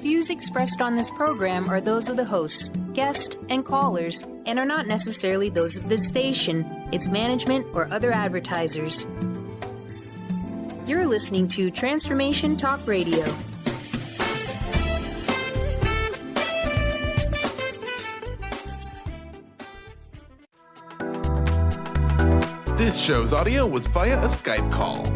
Views expressed on this program are those of the hosts, guests, and callers, and are not necessarily those of this station, its management, or other advertisers. You're listening to Transformation Talk Radio. This show's audio was via a Skype call.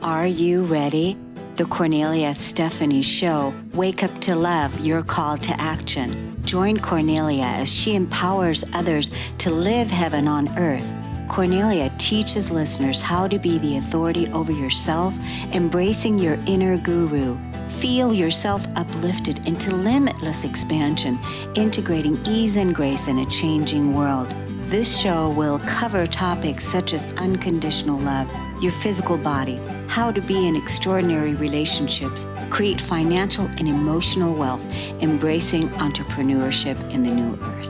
Are you ready? The Kornelia Stephanie Show, Wake Up to Love, your call to action. Join Kornelia as she empowers others to live heaven on earth. Kornelia teaches listeners how to be the authority over yourself, embracing your inner guru. Feel yourself uplifted into limitless expansion, integrating ease and grace in a changing world. This show will cover topics such as unconditional love, your physical body, how to be in extraordinary relationships, create financial and emotional wealth, embracing entrepreneurship in the new earth.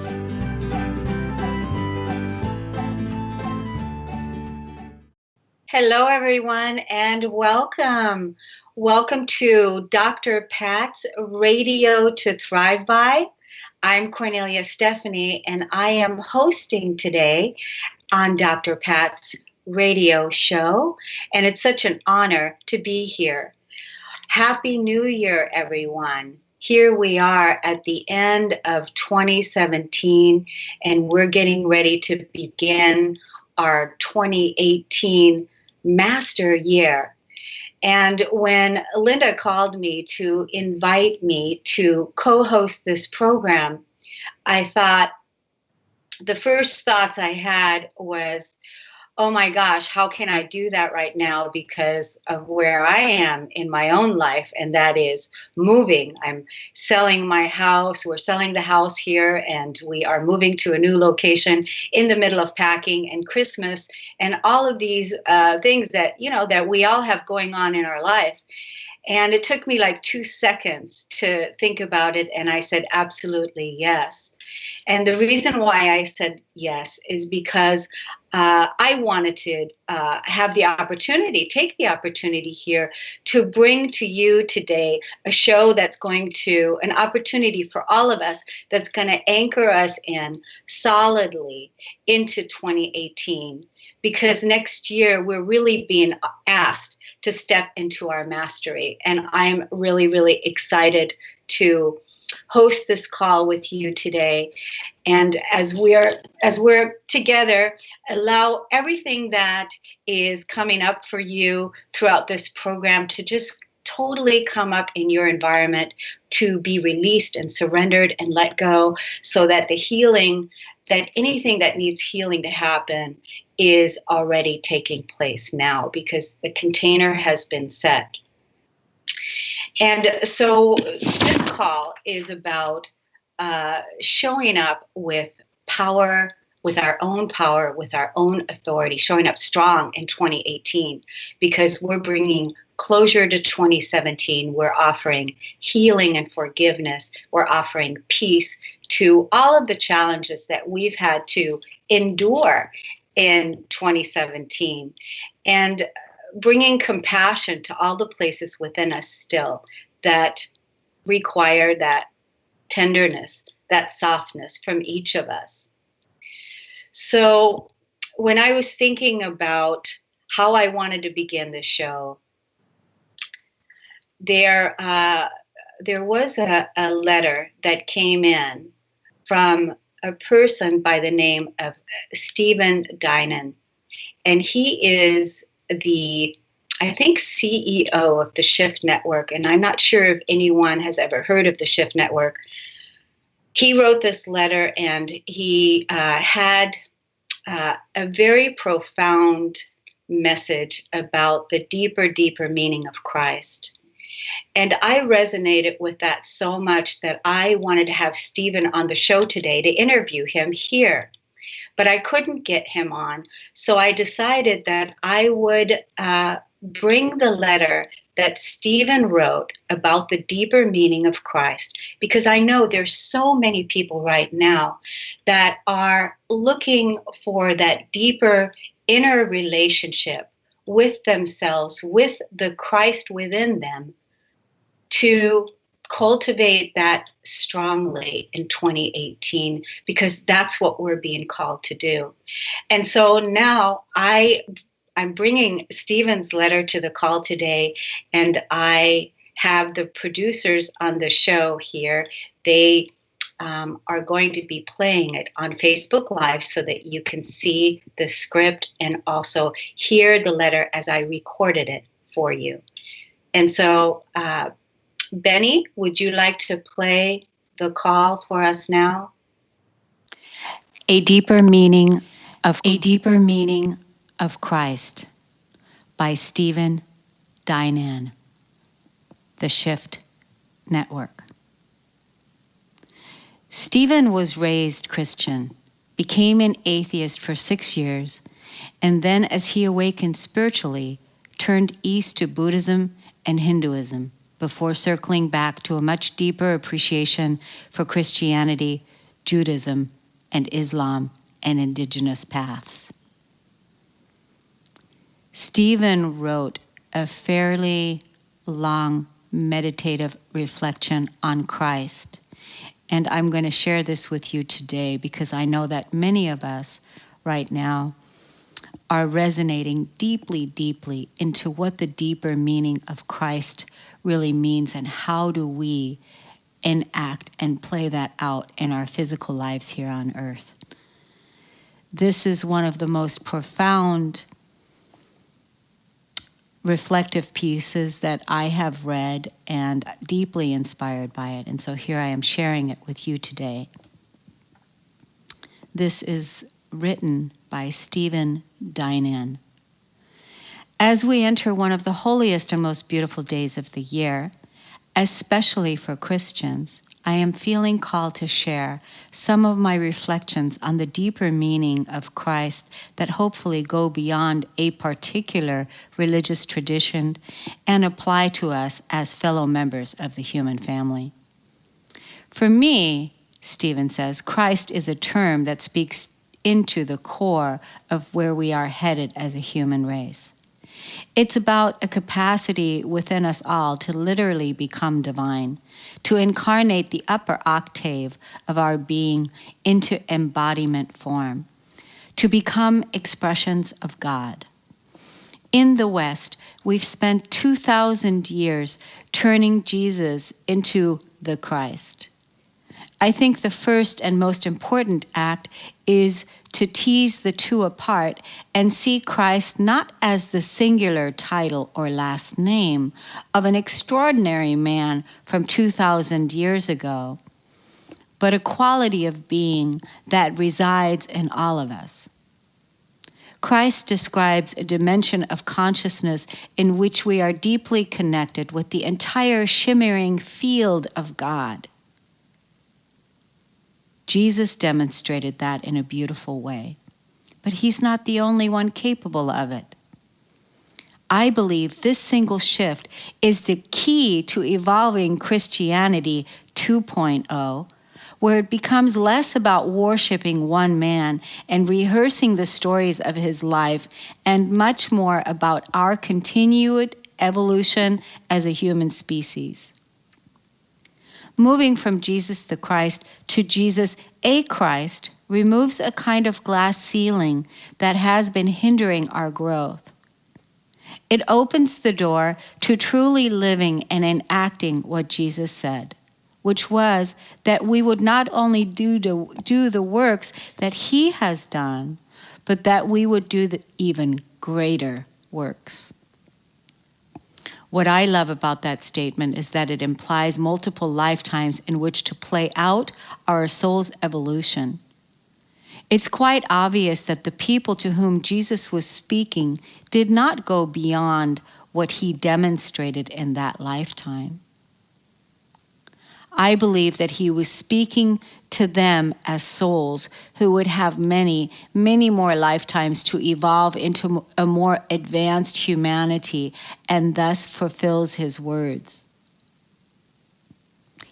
Hello, everyone, and welcome. Welcome to Dr. Pat's Radio to Thrive By. I'm Kornelia Stephanie, and I am hosting today on Dr. Pat's radio show, and it's such an honor to be here. Happy New Year, everyone. Here we are at the end of 2017, and we're getting ready to begin our 2018 master year. And when Linda called me to invite me to co-host this program, I thought, the first thoughts I had was, oh my gosh, how can I do that right now because of where I am in my own life, and that is moving. I'm selling my house. We're selling the house here, and we are moving to a new location in the middle of packing and Christmas and all of these things that, that we all have going on in our life. And it took me like 2 seconds to think about it, and I said, absolutely yes. And the reason why I said yes is because I wanted to take the opportunity here to bring to you today a show that's an opportunity for all of us that's going to anchor us in solidly into 2018. Because next year we're really being asked to step into our mastery. And I'm really, really excited to host this call with you today. And as we're together, allow everything that is coming up for you throughout this program to just totally come up in your environment, to be released and surrendered and let go, so that the healing, that anything that needs healing to happen is already taking place now, because the container has been set. And so this call is about showing up with power, with our own authority, showing up strong in 2018, because we're bringing closure to 2017. We're offering healing and forgiveness. We're offering peace to all of the challenges that we've had to endure in 2017, and bringing compassion to all the places within us still that require that tenderness, that softness from each of us. So when I was thinking about how I wanted to begin the show, there was a letter that came in from a person by the name of Stephen Dinan, and he is the, I think, CEO of the Shift Network, and I'm not sure if anyone has ever heard of the Shift Network. He wrote this letter, and he had a very profound message about the deeper meaning of Christ. And I resonated with that so much that I wanted to have Stephen on the show today to interview him here. But I couldn't get him on. So I decided that I would bring the letter that Stephen wrote about the deeper meaning of Christ, because I know there's so many people right now that are looking for that deeper inner relationship with themselves, with the Christ within them, to cultivate that strongly in 2018, because that's what we're being called to do. And so now I'm bringing Stephen's letter to the call today, and I have the producers on the show here. They are going to be playing it on Facebook Live so that you can see the script and also hear the letter as I recorded it for you. And so, Benny, would you like to play the call for us now? A deeper meaning of Christ by Stephen Dinan, The Shift Network. Stephen was raised Christian, became an atheist for 6 years, and then as he awakened spiritually, turned east to Buddhism and Hinduism before circling back to a much deeper appreciation for Christianity, Judaism, and Islam and indigenous paths. Stephen wrote a fairly long meditative reflection on Christ, and I'm going to share this with you today because I know that many of us right now are resonating deeply, deeply into what the deeper meaning of Christ really means and how do we enact and play that out in our physical lives here on earth. This is one of the most profound reflective pieces that I have read and deeply inspired by it. And so here I am sharing it with you today. This is written by Stephen Dinan. As we enter one of the holiest and most beautiful days of the year, especially for Christians, I am feeling called to share some of my reflections on the deeper meaning of Christ that hopefully go beyond a particular religious tradition and apply to us as fellow members of the human family. For me, Stephen says, Christ is a term that speaks into the core of where we are headed as a human race. It's about a capacity within us all to literally become divine, to incarnate the upper octave of our being into embodiment form, to become expressions of God. In the West, we've spent 2,000 years turning Jesus into the Christ. I think the first and most important act is to tease the two apart and see Christ not as the singular title or last name of an extraordinary man from 2,000 years ago, but a quality of being that resides in all of us. Christ describes a dimension of consciousness in which we are deeply connected with the entire shimmering field of God. Jesus demonstrated that in a beautiful way, but he's not the only one capable of it. I believe this single shift is the key to evolving Christianity 2.0, where it becomes less about worshiping one man and rehearsing the stories of his life and much more about our continued evolution as a human species. Moving from Jesus the Christ to Jesus a Christ removes a kind of glass ceiling that has been hindering our growth. It opens the door to truly living and enacting what Jesus said, which was that we would not only do the works that he has done, but that we would do the even greater works. What I love about that statement is that it implies multiple lifetimes in which to play out our soul's evolution. It's quite obvious that the people to whom Jesus was speaking did not go beyond what he demonstrated in that lifetime. I believe that he was speaking to them as souls who would have many, many more lifetimes to evolve into a more advanced humanity and thus fulfills his words.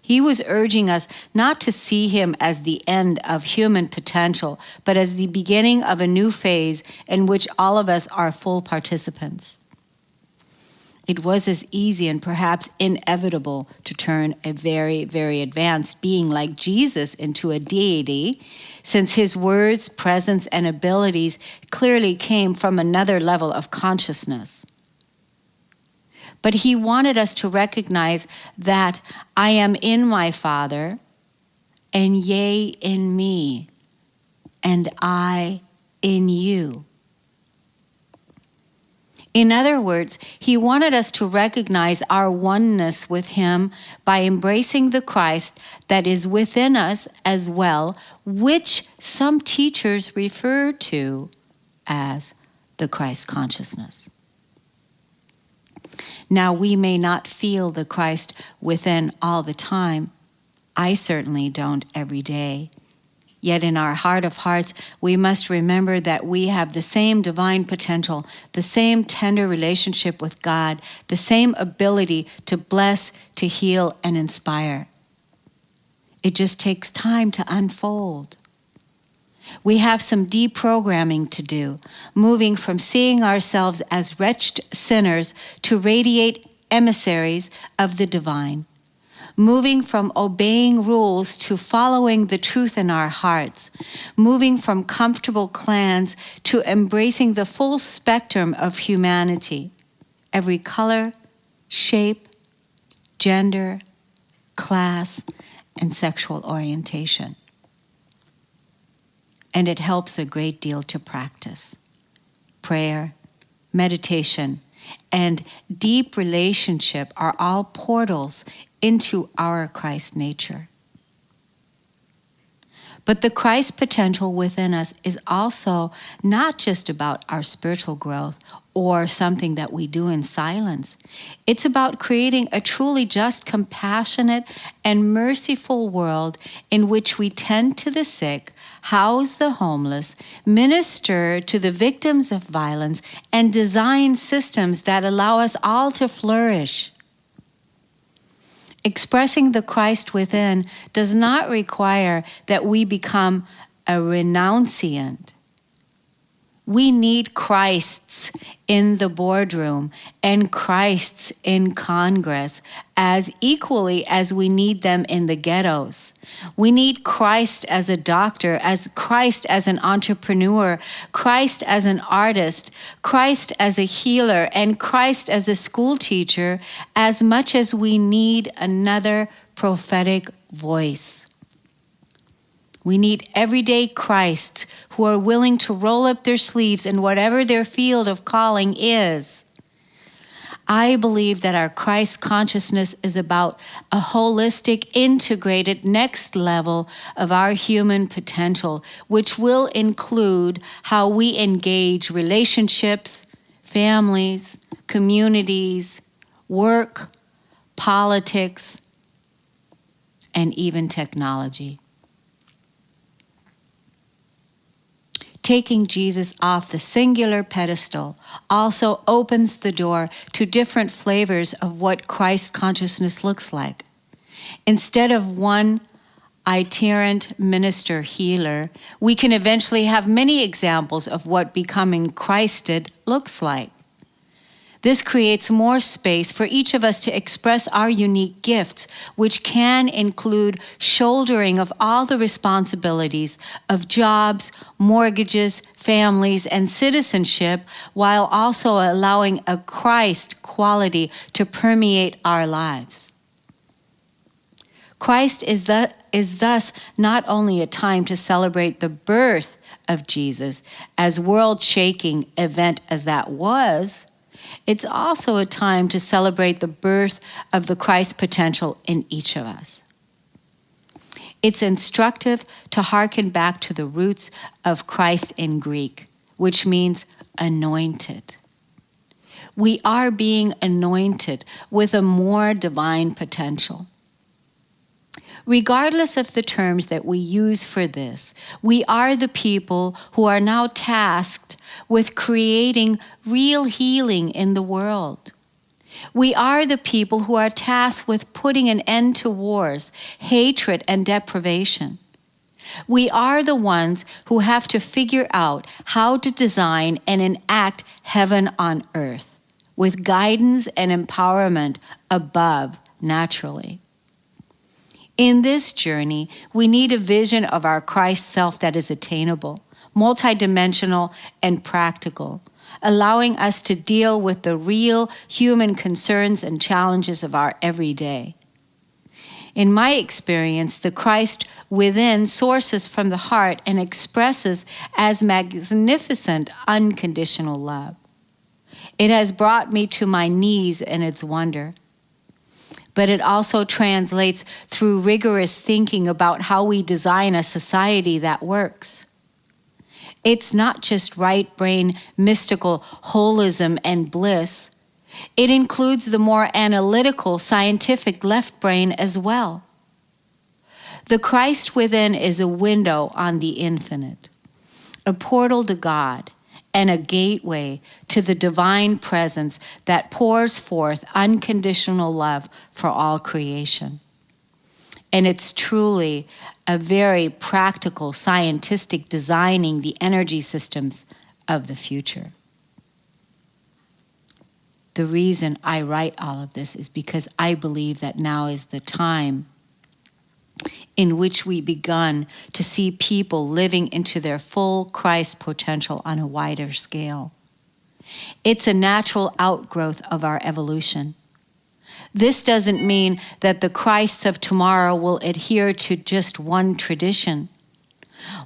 He was urging us not to see him as the end of human potential, but as the beginning of a new phase in which all of us are full participants. It was as easy and perhaps inevitable to turn a very, very advanced being like Jesus into a deity, since his words, presence, and abilities clearly came from another level of consciousness. But he wanted us to recognize that I am in my Father, and ye in me, and I in you. In other words, he wanted us to recognize our oneness with him by embracing the Christ that is within us as well, which some teachers refer to as the Christ consciousness. Now, we may not feel the Christ within all the time. I certainly don't every day. Yet in our heart of hearts, we must remember that we have the same divine potential, the same tender relationship with God, the same ability to bless, to heal, and inspire. It just takes time to unfold. We have some deprogramming to do, moving from seeing ourselves as wretched sinners to radiate emissaries of the divine, moving from obeying rules to following the truth in our hearts, moving from comfortable clans to embracing the full spectrum of humanity, every color, shape, gender, class, and sexual orientation. And it helps a great deal to practice. Prayer, meditation, and deep relationship are all portals into our Christ nature. But the Christ potential within us is also not just about our spiritual growth or something that we do in silence. It's about creating a truly just, compassionate, and merciful world in which we tend to the sick, house the homeless, minister to the victims of violence, and design systems that allow us all to flourish. Expressing the Christ within does not require that we become a renunciant. We need Christs in the boardroom and Christs in Congress as equally as we need them in the ghettos. We need Christ as a doctor, as Christ as an entrepreneur, Christ as an artist, Christ as a healer, and Christ as a school teacher as much as we need another prophetic voice. We need everyday Christs who are willing to roll up their sleeves in whatever their field of calling is. I believe that our Christ consciousness is about a holistic, integrated next level of our human potential, which will include how we engage relationships, families, communities, work, politics, and even technology. Taking Jesus off the singular pedestal also opens the door to different flavors of what Christ consciousness looks like. Instead of one itinerant minister healer, we can eventually have many examples of what becoming Christed looks like. This creates more space for each of us to express our unique gifts, which can include shouldering of all the responsibilities of jobs, mortgages, families, and citizenship, while also allowing a Christ quality to permeate our lives. Christ is thus not only a time to celebrate the birth of Jesus, as world-shaking event as that was, it's also a time to celebrate the birth of the Christ potential in each of us. It's instructive to hearken back to the roots of Christ in Greek, which means anointed. We are being anointed with a more divine potential. Regardless of the terms that we use for this, we are the people who are now tasked with creating real healing in the world. We are the people who are tasked with putting an end to wars, hatred, and deprivation. We are the ones who have to figure out how to design and enact heaven on earth, with guidance and empowerment above naturally. In this journey, we need a vision of our Christ self that is attainable, multidimensional, and practical, allowing us to deal with the real human concerns and challenges of our everyday. In my experience, the Christ within sources from the heart and expresses as magnificent unconditional love. It has brought me to my knees in its wonder. But it also translates through rigorous thinking about how we design a society that works. It's not just right brain, mystical holism and bliss. It includes the more analytical, scientific left brain as well. The Christ within is a window on the infinite, a portal to God, and a gateway to the divine presence that pours forth unconditional love for all creation. And it's truly a very practical, scientific designing the energy systems of the future. The reason I write all of this is because I believe that now is the time in which we begun to see people living into their full Christ potential on a wider scale. It's a natural outgrowth of our evolution. This doesn't mean that the Christs of tomorrow will adhere to just one tradition.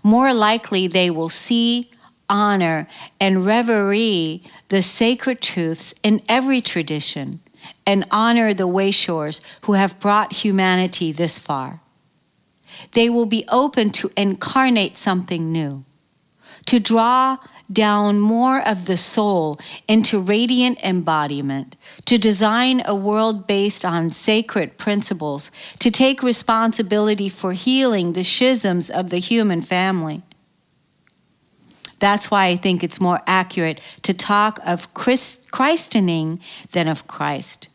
More likely, they will see, honor, and reverie the sacred truths in every tradition and honor the wayshowers who have brought humanity this far. They will be open to incarnate something new, to draw down more of the soul into radiant embodiment, to design a world based on sacred principles, to take responsibility for healing the schisms of the human family. That's why I think it's more accurate to talk of Christening than of Christ.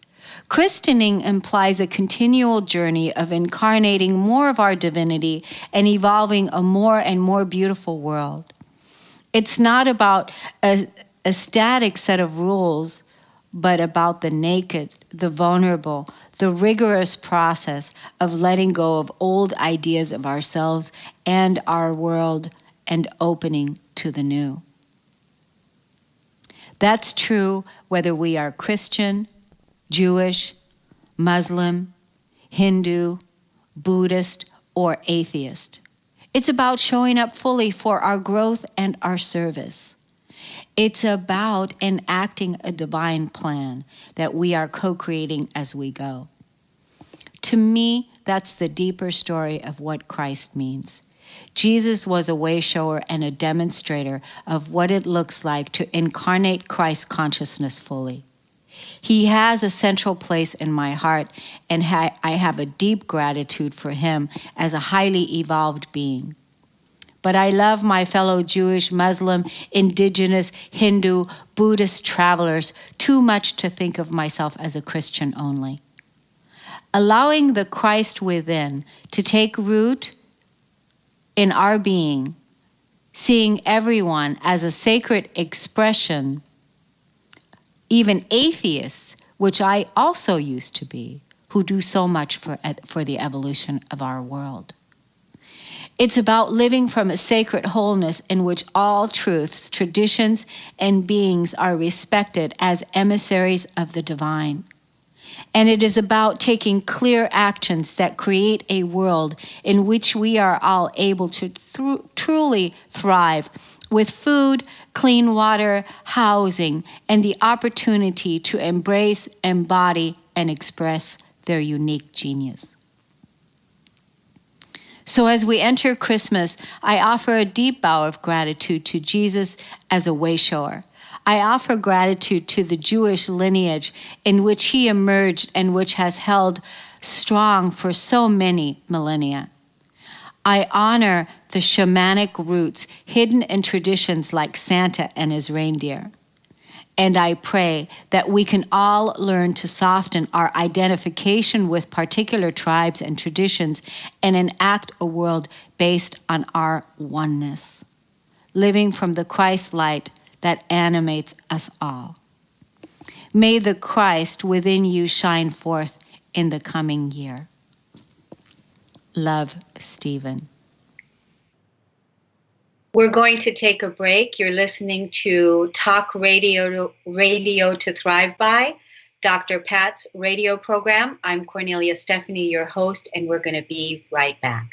Christening implies a continual journey of incarnating more of our divinity and evolving a more and more beautiful world. It's not about a static set of rules, but about the naked, the vulnerable, the rigorous process of letting go of old ideas of ourselves and our world and opening to the new. That's true whether we are Christian, Jewish, Muslim, Hindu, Buddhist, or atheist. It's about showing up fully for our growth and our service. It's about enacting a divine plan that we are co-creating as we go. To me, that's the deeper story of what Christ means. Jesus was a wayshower and a demonstrator of what it looks like to incarnate Christ consciousness fully. He has a central place in my heart, and I have a deep gratitude for him as a highly evolved being. But I love my fellow Jewish, Muslim, Indigenous, Hindu, Buddhist travelers too much to think of myself as a Christian only. Allowing the Christ within to take root in our being, seeing everyone as a sacred expression, even atheists, which I also used to be, who do so much for the evolution of our world. It's about living from a sacred wholeness in which all truths, traditions, and beings are respected as emissaries of the divine. And it is about taking clear actions that create a world in which we are all able to truly thrive with food, clean water, housing, and the opportunity to embrace, embody, and express their unique genius. So as we enter Christmas, I offer a deep bow of gratitude to Jesus as a wayshower. I offer gratitude to the Jewish lineage in which he emerged and which has held strong for so many millennia. I honor the shamanic roots hidden in traditions like Santa and his reindeer. And I pray that we can all learn to soften our identification with particular tribes and traditions and enact a world based on our oneness, living from the Christ light that animates us all. May the Christ within you shine forth in the coming year. Love, Stephen. We're going to take a break. You're listening to Talk Radio to Thrive By, Dr. Pat's radio program. I'm Kornelia Stephanie, your host, and we're going to be right back.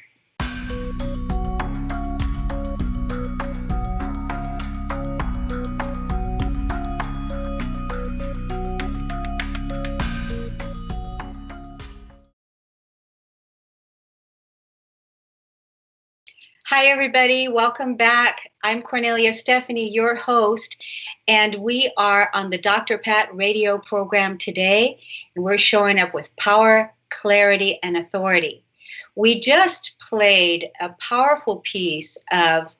Hi, everybody. Welcome back. I'm Kornelia Stephanie, your host, and we are on the Dr. Pat radio program today, and we're showing up with power, clarity, and authority. We just played a powerful piece of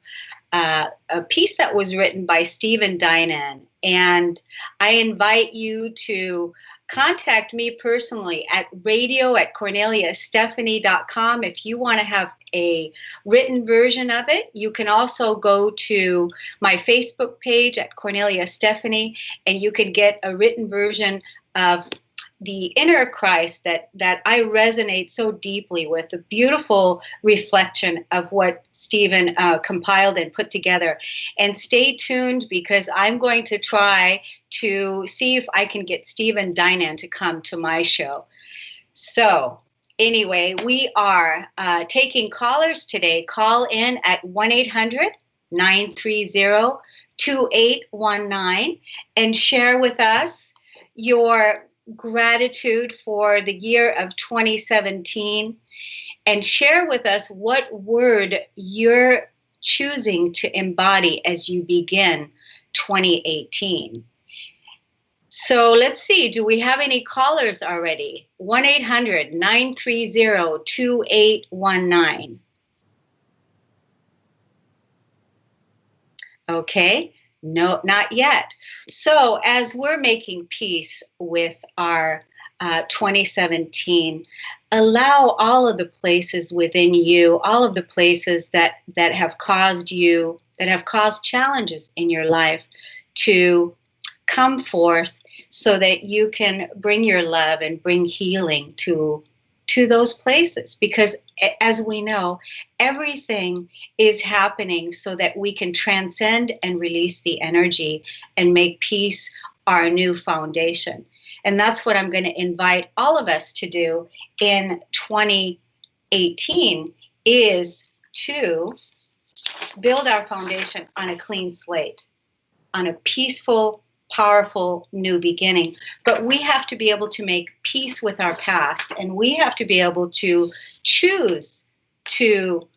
a piece that was written by Stephen Dinan, and I invite you to contact me personally at radio@korneliastephanie.com if you want to have a written version of it. You can also go to my Facebook page at Kornelia Stephanie, and you can get a written version of the inner Christ that I resonate so deeply with, the beautiful reflection of what Stephen compiled and put together. And stay tuned, because I'm going to try to see if I can get Stephen Dinan to come to my show. So anyway, we are taking callers today. Call in at 1-800-930-2819 and share with us your gratitude for the year of 2017, and share with us what word you're choosing to embody as you begin 2018. So let's see, do we have any callers already? 1-800-930-2819. Okay. No, not yet. So as we're making peace with our 2017, allow all of the places within you, all of the places that have caused challenges in your life to come forth, so that you can bring your love and bring healing to those places. Because as we know, everything is happening so that we can transcend and release the energy and make peace our new foundation. And that's what I'm going to invite all of us to do in 2018, is to build our foundation on a clean slate, on a peaceful, powerful new beginning. But we have to be able to make peace with our past, and we have to be able to choose to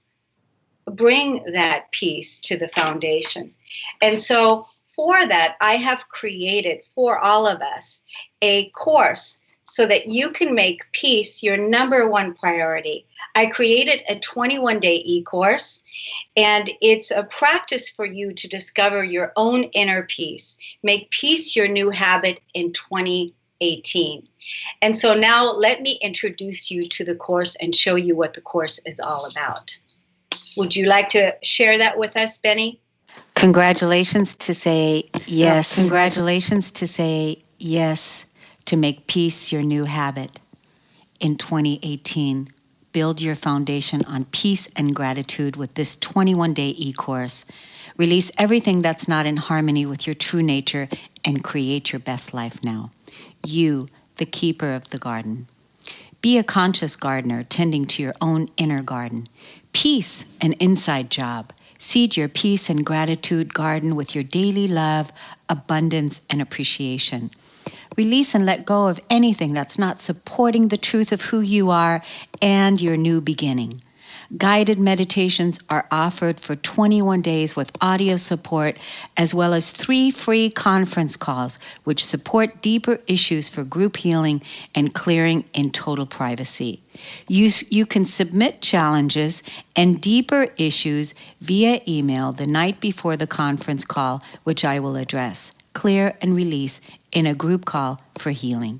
bring that peace to the foundation. And so for that, I have created for all of us a course so that you can make peace your number one priority. I created a 21-day e-course, and it's a practice for you to discover your own inner peace. Make peace your new habit in 2018. And so now let me introduce you to the course and show you what the course is all about. Would you like to share that with us, Benny? Congratulations to say yes. Congratulations to say yes to make peace your new habit in 2018. Build your foundation on peace and gratitude with this 21-day e-course. Release everything that's not in harmony with your true nature and create your best life now. You, the keeper of the garden. Be a conscious gardener tending to your own inner garden. Peace, an inside job. Seed your peace and gratitude garden with your daily love, abundance, and appreciation. Release and let go of anything that's not supporting the truth of who you are and your new beginning. Guided meditations are offered for 21 days with audio support, as well as 3 free conference calls, which support deeper issues for group healing and clearing in total privacy. You can submit challenges and deeper issues via email the night before the conference call, which I will address. clear, and release in a group call for healing.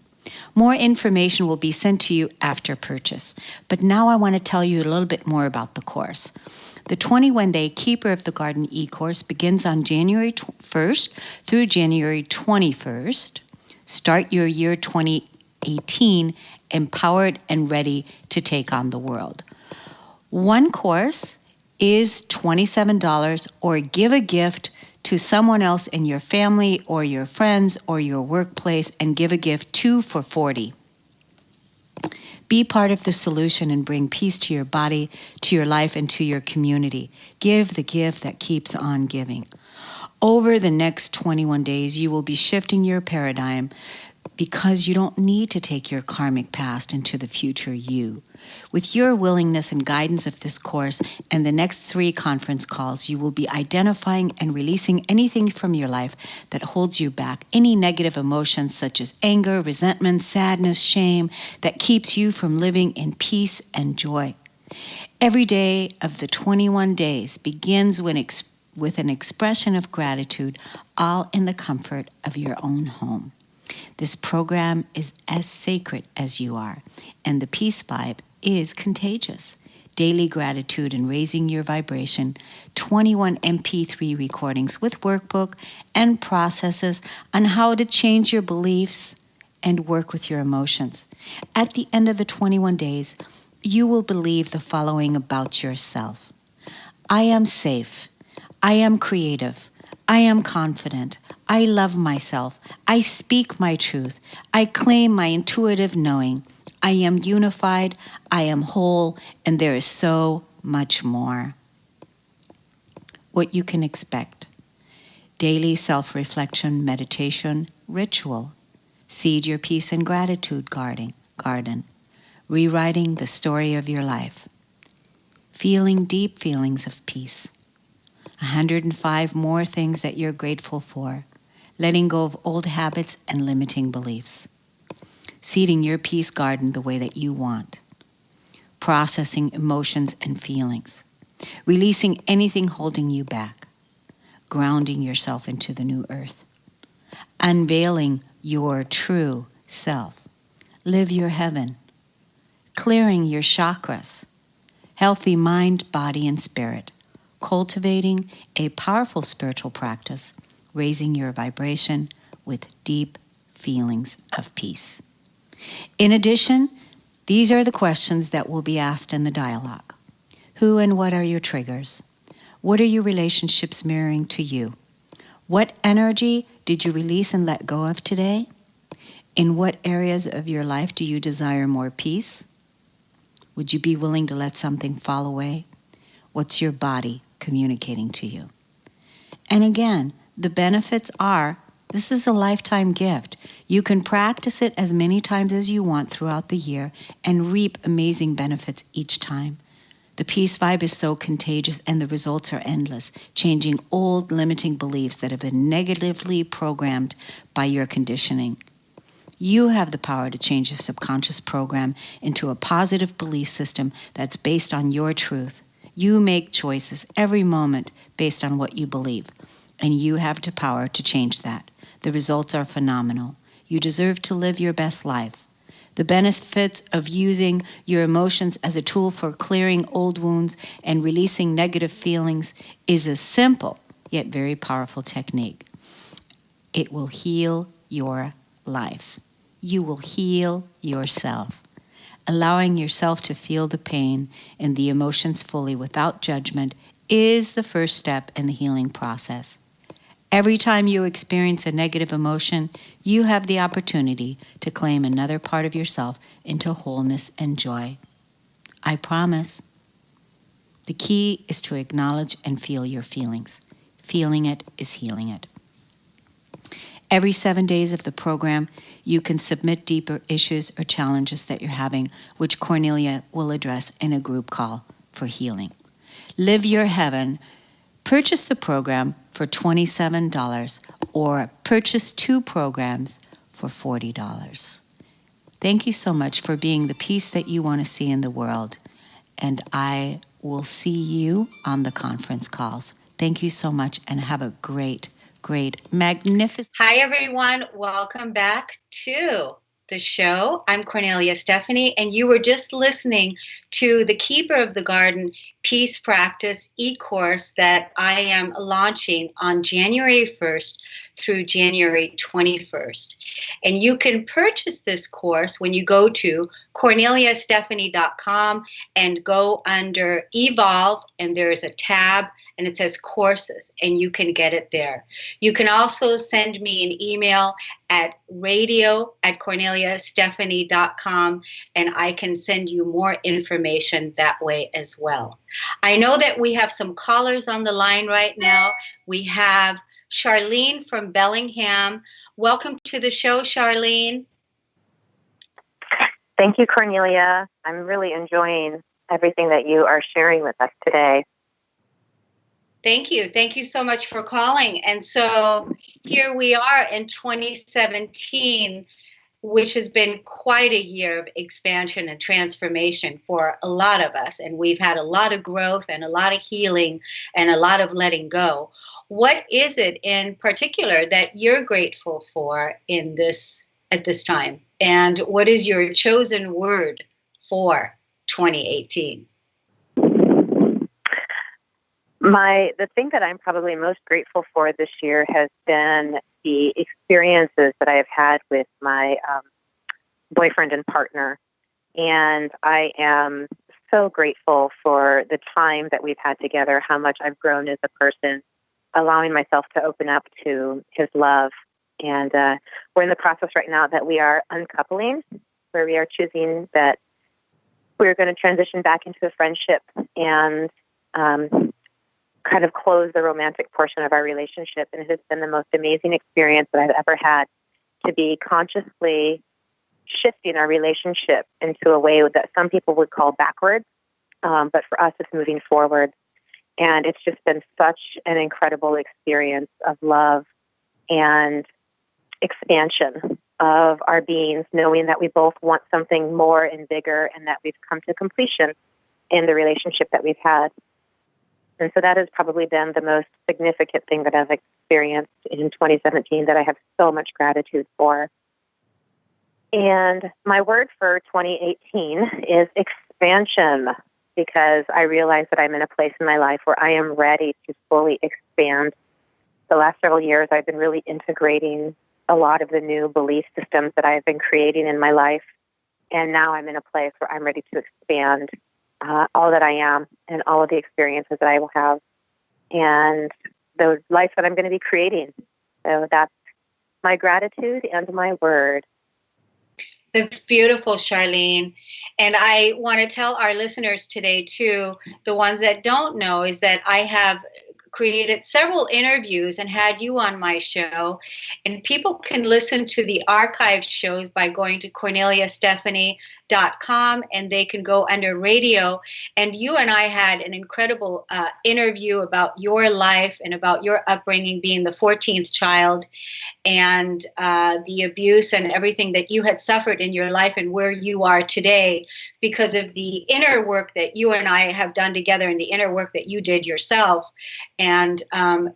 More information will be sent to you after purchase. But now I want to tell you a little bit more about the course. The 21-day Keeper of the Garden e-course begins on January 1st through January 21st. Start your year 2018 empowered and ready to take on the world. One course is $27, or give a gift to someone else in your family or your friends or your workplace and give a gift 2 for $40. Be part of the solution and bring peace to your body, to your life, and to your community. Give the gift that keeps on giving. Over the next 21 days, you will be shifting your paradigm because you don't need to take your karmic past into the future you. With your willingness and guidance of this course and the next 3 conference calls, you will be identifying and releasing anything from your life that holds you back, any negative emotions such as anger, resentment, sadness, shame, that keeps you from living in peace and joy. Every day of the 21 days begins with an expression of gratitude, all in the comfort of your own home. This program is as sacred as you are, and the peace vibe is contagious. Daily gratitude and raising your vibration, 21 MP3 recordings with workbook and processes on how to change your beliefs and work with your emotions. At the end of the 21 days, you will believe the following about yourself. I am safe. I am creative. I am confident. I love myself. I speak my truth. I claim my intuitive knowing. I am unified. I am whole. And there is so much more. What you can expect. Daily self-reflection, meditation, ritual. Seed your peace and gratitude garden. Rewriting the story of your life. Feeling deep feelings of peace. 105 more things that you're grateful for. Letting go of old habits and limiting beliefs. Seeding your peace garden the way that you want. Processing emotions and feelings. Releasing anything holding you back. Grounding yourself into the new earth. Unveiling your true self. Live your heaven. Clearing your chakras. Healthy mind, body, and spirit. Cultivating a powerful spiritual practice, raising your vibration with deep feelings of peace. In addition, these are the questions that will be asked in the dialogue. Who and what are your triggers? What are your relationships mirroring to you? What energy did you release and let go of today? In what areas of your life do you desire more peace? Would you be willing to let something fall away? What's your body communicating to you? And again, the benefits are, this is a lifetime gift. You can practice it as many times as you want throughout the year and reap amazing benefits each time. The peace vibe is so contagious and the results are endless, changing old limiting beliefs that have been negatively programmed by your conditioning. You have the power to change your subconscious program into a positive belief system that's based on your truth. You make choices every moment based on what you believe, and you have the power to change that. The results are phenomenal. You deserve to live your best life. The benefits of using your emotions as a tool for clearing old wounds and releasing negative feelings is a simple yet very powerful technique. It will heal your life. You will heal yourself. Allowing yourself to feel the pain and the emotions fully without judgment is the first step in the healing process. Every time you experience a negative emotion, you have the opportunity to claim another part of yourself into wholeness and joy. I promise. The key is to acknowledge and feel your feelings. Feeling it is healing it. Every 7 days of the program, you can submit deeper issues or challenges that you're having, which Kornelia will address in a group call for healing. Live your heaven. Purchase the program for $27 or purchase 2 programs for $40. Thank you so much for being the peace that you want to see in the world. And I will see you on the conference calls. Thank you so much and have a great great, magnificent. Hi, everyone. Welcome back to the show. I'm Kornelia Stephanie, and you were just listening to the Keeper of the Garden Peace Practice e-course that I am launching on January 1st through January 21st. And you can purchase this course when you go to korneliastephanie.com and go under Evolve, and there's a tab and it says courses, and you can get it there. You can also send me an email at radio@korneliastephanie.com, and I can send you more information that way as well. I know that we have some callers on the line right now. We have Charlene from Bellingham. Welcome to the show, Charlene. Thank you, Kornelia. I'm really enjoying everything that you are sharing with us today. Thank you. Thank you so much for calling. And so here we are in 2017, which has been quite a year of expansion and transformation for a lot of us. And we've had a lot of growth and a lot of healing and a lot of letting go. What is it in particular that you're grateful for at this time? And what is your chosen word for 2018? The thing that I'm probably most grateful for this year has been the experiences that I have had with my boyfriend and partner. And I am so grateful for the time that we've had together, how much I've grown as a person, allowing myself to open up to his love. And we're in the process right now that we are uncoupling, where we are choosing that we're going to transition back into a friendship and kind of close the romantic portion of our relationship. And it has been the most amazing experience that I've ever had to be consciously shifting our relationship into a way that some people would call backwards. But for us, it's moving forward. And it's just been such an incredible experience of love and expansion of our beings, knowing that we both want something more and bigger and that we've come to completion in the relationship that we've had. And so that has probably been the most significant thing that I've experienced in 2017 that I have so much gratitude for. And my word for 2018 is expansion, because I realize that I'm in a place in my life where I am ready to fully expand. The last several years, I've been really integrating a lot of the new belief systems that I've been creating in my life. And now I'm in a place where I'm ready to expand all that I am and all of the experiences that I will have and the life that I'm going to be creating. So that's my gratitude and my word. That's beautiful, Charlene. And I want to tell our listeners today, too, the ones that don't know, is that I have created several interviews and had you on my show. And people can listen to the archived shows by going to korneliastephanie.com, and they can go under radio. And you and I had an incredible interview about your life and about your upbringing, being the 14th child, and the abuse and everything that you had suffered in your life and where you are today because of the inner work that you and I have done together and the inner work that you did yourself. And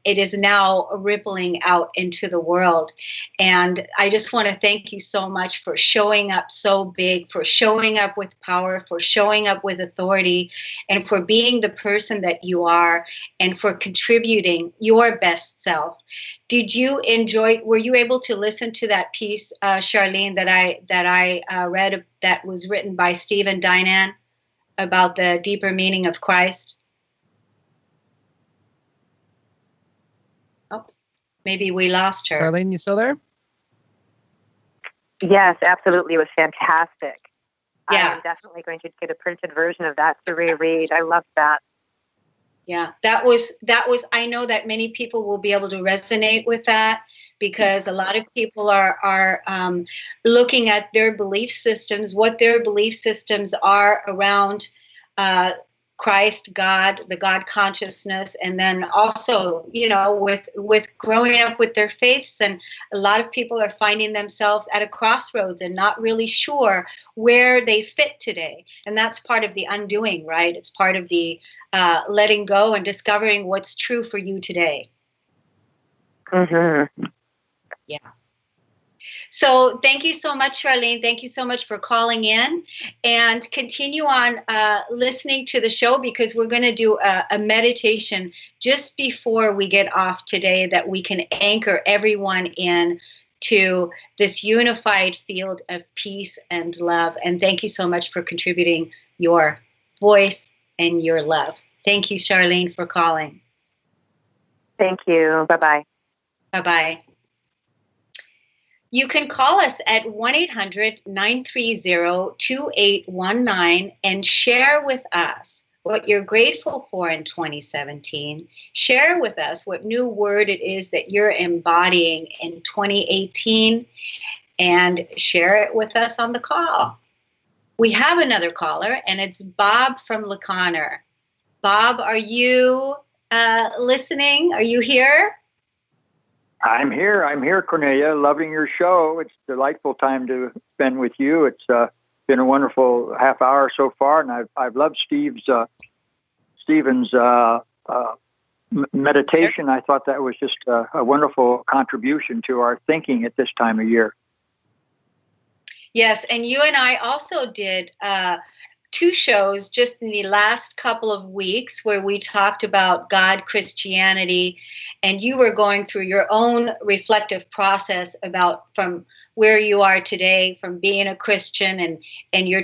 it is now rippling out into the world. And I just want to thank you so much for showing up so big, for showing up with power, for showing up with authority, and for being the person that you are, and for contributing your best self. Did you enjoy, were you able to listen to that piece, Charlene, that I read that was written by Stephen Dinan about the deeper meaning of Christ? Oh, maybe we lost her. Charlene, you still there? Yes, absolutely. It was fantastic. Yeah. I'm definitely going to get a printed version of that to reread. I love that. Yeah, that was, I know that many people will be able to resonate with that, because a lot of people are looking at their belief systems, what their belief systems are around Christ, God, the God consciousness, and then also, you know, with growing up with their faiths. And a lot of people are finding themselves at a crossroads and not really sure where they fit today. And that's part of the undoing, right? It's part of the letting go and discovering what's true for you today. Mm-hmm. Yeah. So thank you so much, Charlene. Thank you so much for calling in, and continue on listening to the show, because we're going to do a meditation just before we get off today that we can anchor everyone in to this unified field of peace and love. And thank you so much for contributing your voice and your love. Thank you, Charlene, for calling. Thank you. Bye-bye. Bye-bye. You can call us at 1-800-930-2819 and share with us what you're grateful for in 2017. Share with us what new word it is that you're embodying in 2018, and share it with us on the call. We have another caller, and it's Bob from LaConner. Bob, are you listening? Are you here? I'm here, Kornelia. Loving your show. It's a delightful time to spend with you. It's been a wonderful half hour so far, and I've loved Stephen's meditation. I thought that was just a wonderful contribution to our thinking at this time of year. Yes, and you and I also did 2 shows just in the last couple of weeks where we talked about God, Christianity, and you were going through your own reflective process about from where you are today, from being a Christian and your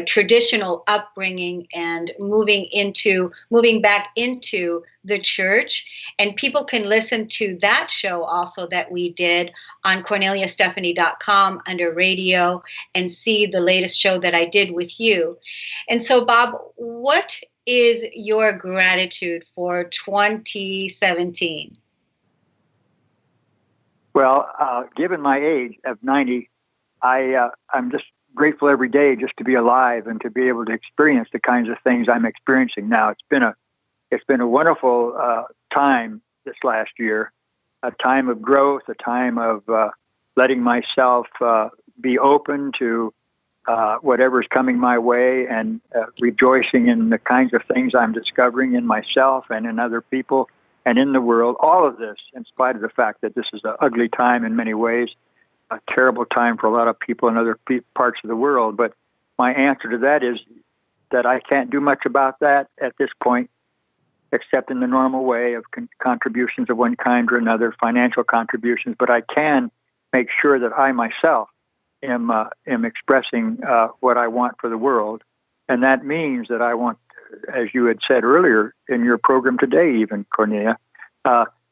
traditional upbringing, and moving back into the church. And people can listen to that show also that we did on KorneliaStephanie.com under radio, and see the latest show that I did with you. And so, Bob, what is your gratitude for 2017? Well, given my age of 90, I'm just grateful every day just to be alive and to be able to experience the kinds of things I'm experiencing now. It's been a wonderful time this last year, a time of growth, a time of letting myself be open to whatever's coming my way, and rejoicing in the kinds of things I'm discovering in myself and in other people and in the world. All of this, in spite of the fact that this is an ugly time in many ways, a terrible time for a lot of people in other parts of the world. But my answer to that is that I can't do much about that at this point, except in the normal way of contributions of one kind or another, financial contributions. But I can make sure that I myself am expressing what I want for the world. And that means that I want, as you had said earlier in your program today, even, Kornelia,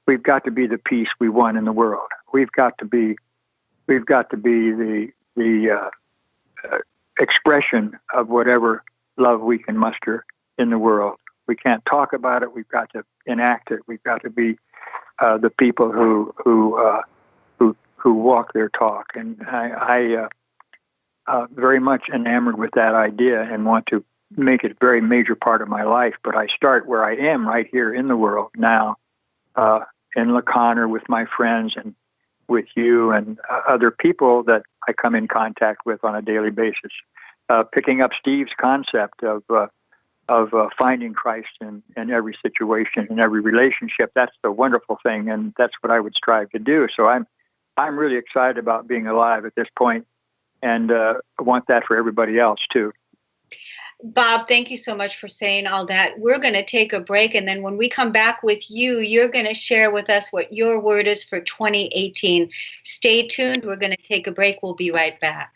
we've got to be the peace we want in the world. We've got to be the expression of whatever love we can muster in the world. We can't talk about it. We've got to enact it. We've got to be the people who walk their talk. And I very much enamored with that idea and want to make it a very major part of my life. But I start where I am, right here in the world now, in LaConner with my friends and with you and other people that I come in contact with on a daily basis. Picking up Steve's concept of finding Christ in every situation, in every relationship. That's the wonderful thing, and that's what I would strive to do. So I'm really excited about being alive at this point, and I want that for everybody else too. Bob, thank you so much for saying all that. We're going to take a break, and then when we come back with you, you're going to share with us what your word is for 2018. Stay tuned. We're going to take a break. We'll be right back.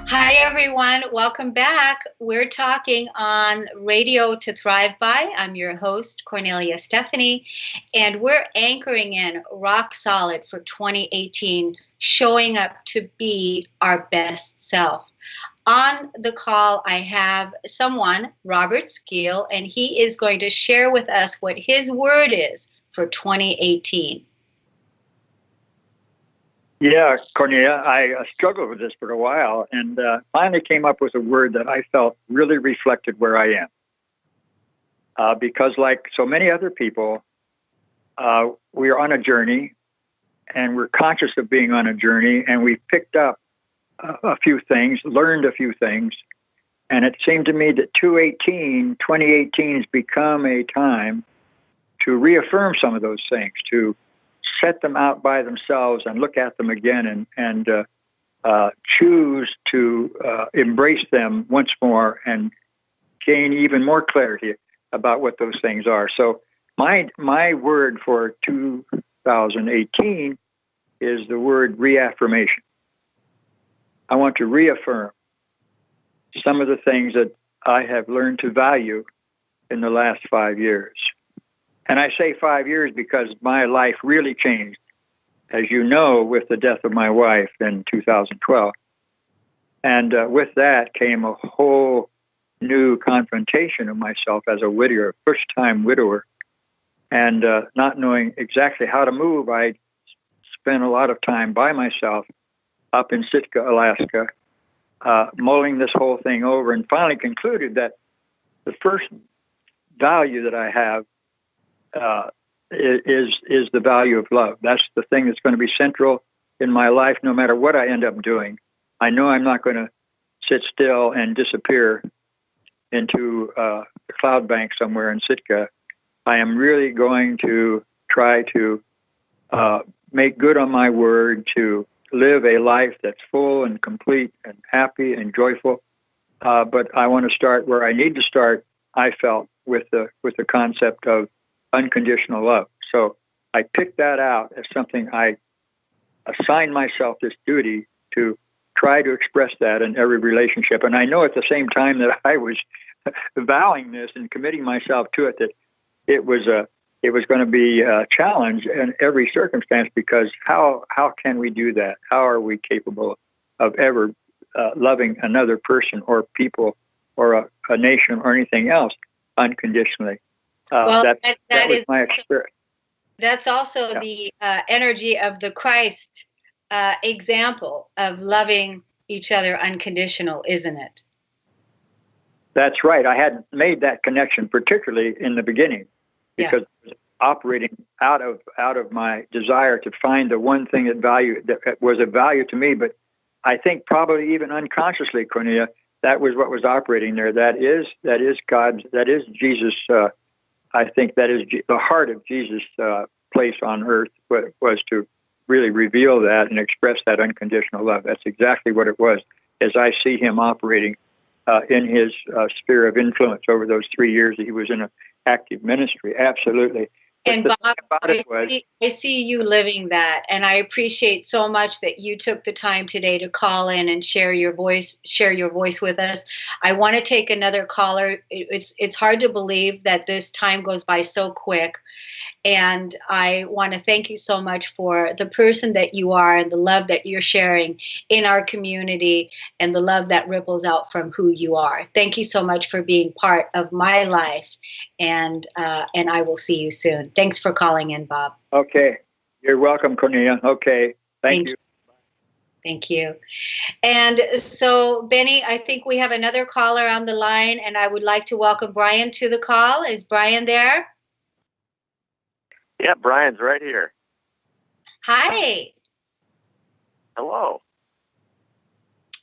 Hi, everyone. Welcome back. We're talking on Radio to Thrive By. I'm your host, Kornelia Stephanie, and we're anchoring in rock solid for 2018, showing up to be our best self. On the call, I have someone, Robert Skeel, and he is going to share with us what his word is for 2018. Yeah, Kornelia, I struggled with this for a while, and finally came up with a word that I felt really reflected where I am. Because like so many other people, we are on a journey, and we're conscious of being on a journey, and we've picked up a few things, learned a few things, and it seemed to me that 2018 has become a time to reaffirm some of those things, to set them out by themselves and look at them again and choose to embrace them once more and gain even more clarity about what those things are. So my word for 2018 is the word reaffirmation. I want to reaffirm some of the things that I have learned to value in the last 5 years. And I say 5 years because my life really changed, as you know, with the death of my wife in 2012. And with that came a whole new confrontation of myself as a widower, first-time widower. And not knowing exactly how to move, I spent a lot of time by myself up in Sitka, Alaska, mulling this whole thing over, and finally concluded that the first value that I have is the value of love. That's the thing that's going to be central in my life, no matter what I end up doing. I know I'm not going to sit still and disappear into a cloud bank somewhere in Sitka. I am really going to try to make good on my word, to live a life that's full and complete and happy and joyful. But I want to start where I need to start, I felt, with the concept of unconditional love. So I picked that out as something I assigned myself this duty to try to express that in every relationship. And I know at the same time that I was vowing this and committing myself to it, that it was going to be a challenge in every circumstance, because how can we do that? How are we capable of ever loving another person or people or a nation or anything else unconditionally? That was my experience. That's also the energy of the Christ example of loving each other unconditional, isn't it? That's right. I hadn't made that connection, particularly in the beginning, because it was operating out of my desire to find the one thing that was of value to me. But I think probably even unconsciously, Kornelia, that was what was operating there. That is God's. That is Jesus. I think that is the heart of Jesus' place on earth, was to really reveal that and express that unconditional love. That's exactly what it was, as I see him operating in his sphere of influence over those 3 years that he was in an active ministry. Absolutely. And Bob, I see you living that, and I appreciate so much that you took the time today to call in and share your voice with us. I want to take another caller. It's hard to believe that this time goes by so quick, and I want to thank you so much for the person that you are and the love that you're sharing in our community and the love that ripples out from who you are. Thank you so much for being part of my life, and I will see you soon. Thanks for calling in, Bob. Okay. You're welcome, Kornelia. Okay. Thank you. Thank you. And so, Benny, I think we have another caller on the line, and I would like to welcome Brian to the call. Is Brian there? Yeah, Brian's right here. Hi. Hello.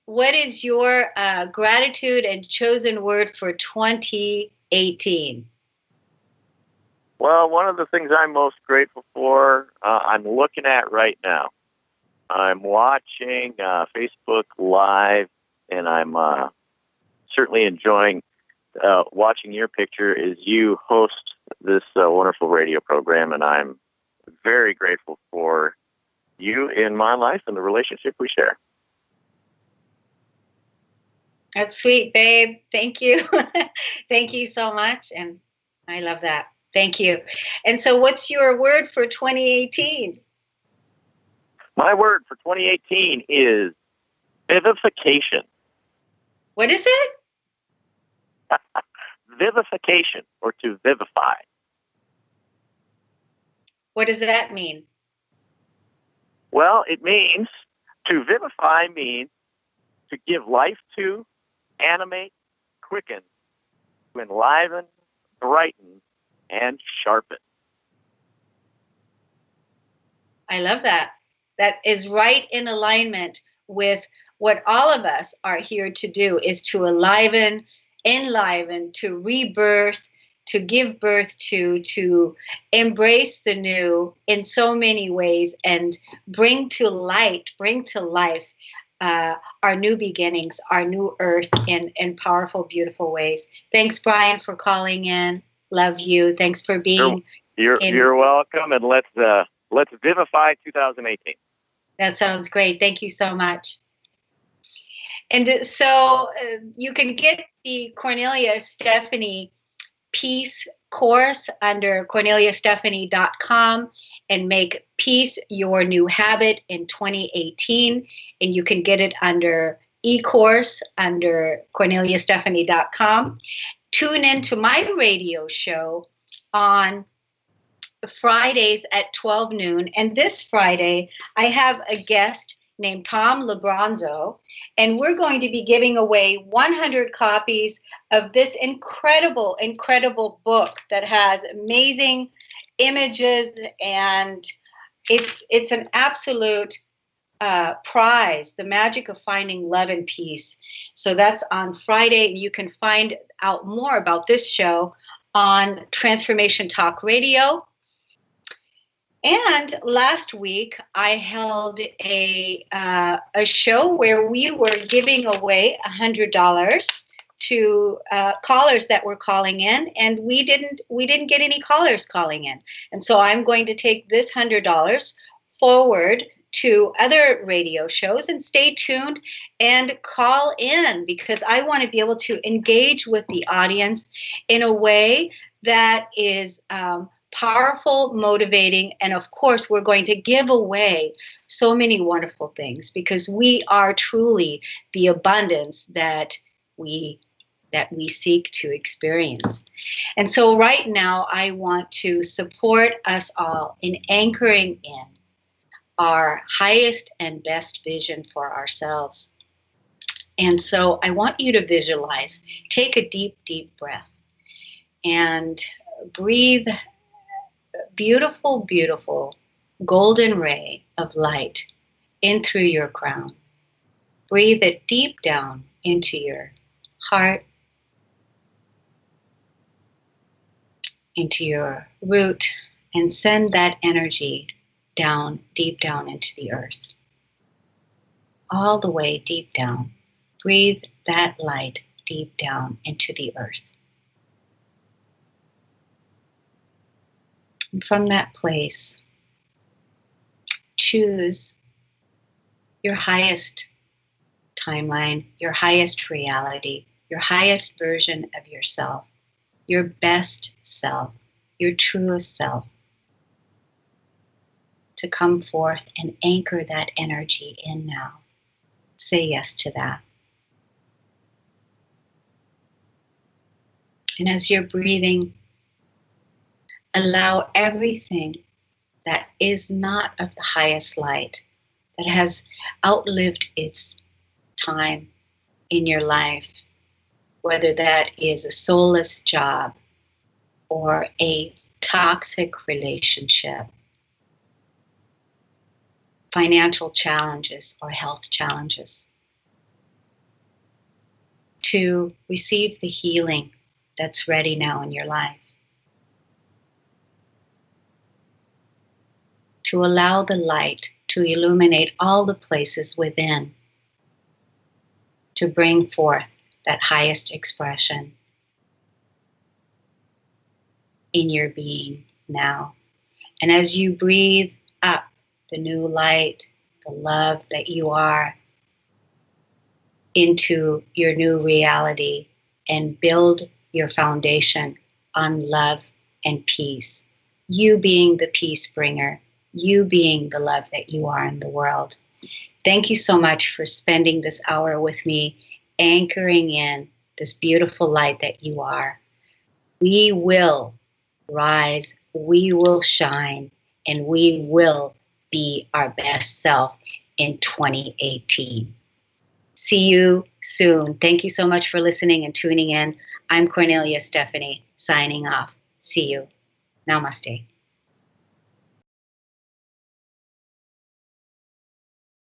What is your gratitude and chosen word for 2018? Well, one of the things I'm most grateful for, I'm looking at right now. I'm watching Facebook Live, and I'm certainly enjoying watching your picture as you host this wonderful radio program, and I'm very grateful for you in my life and the relationship we share. That's sweet, babe. Thank you. Thank you so much, and I love that. Thank you. And so what's your word for 2018? My word for 2018 is vivification. What is it? Vivification, or to vivify. What does that mean? Well, to vivify means to give life to, animate, quicken, to enliven, brighten, and sharpen. I love that. That is right in alignment with what all of us are here to do is to enliven, to rebirth, to give birth to embrace the new in so many ways, and bring to life our new beginnings, our new earth in powerful, beautiful ways. Thanks, Brian, for calling in. Love you. Thanks for being. You're welcome, and let's vivify 2018. That sounds great. Thank you so much. And so you can get the Kornelia Stephanie Peace course under KorneliaStephanie.com and make peace your new habit in 2018. And you can get it under e-course under KorneliaStephanie.com. Tune into my radio show on Fridays at 12 noon. And this Friday, I have a guest named Tom Lebronzo, and we're going to be giving away 100 copies of this incredible, incredible book that has amazing images, and it's an absolute prize, The Magic of Finding Love and Peace. So that's on Friday. You can find out more about this show on Transformation Talk Radio. And last week, I held a show where we were giving away $100 to callers that were calling in, and we didn't get any callers calling in. And so I'm going to take this $100 forward to other radio shows, and stay tuned and call in, because I want to be able to engage with the audience in a way that is powerful, motivating, and of course, we're going to give away so many wonderful things, because we are truly the abundance that we seek to experience. And so right now, I want to support us all in anchoring in our highest and best vision for ourselves. And so I want you to visualize, take a deep, deep breath, and breathe beautiful, beautiful golden ray of light in through your crown. Breathe it deep down into your heart, into your root, and send that energy down, deep down into the earth. All the way deep down. Breathe that light deep down into the earth. And from that place, choose your highest timeline, your highest reality, your highest version of yourself, your best self, your truest self, to come forth and anchor that energy in now. Say yes to that. And as you're breathing, allow everything that is not of the highest light, that has outlived its time in your life, whether that is a soulless job or a toxic relationship, financial challenges or health challenges, to receive the healing that's ready now in your life. To allow the light to illuminate all the places within, to bring forth that highest expression in your being now. And as you breathe up the new light, the love that you are, into your new reality, and build your foundation on love and peace, you being the peace bringer, you being the love that you are in the world. Thank you so much for spending this hour with me, anchoring in this beautiful light that you are. We will rise, we will shine, and we will be our best self in 2018. See you soon. Thank you so much for listening and tuning in. I'm Kornelia Stephanie, signing off. See you. Namaste.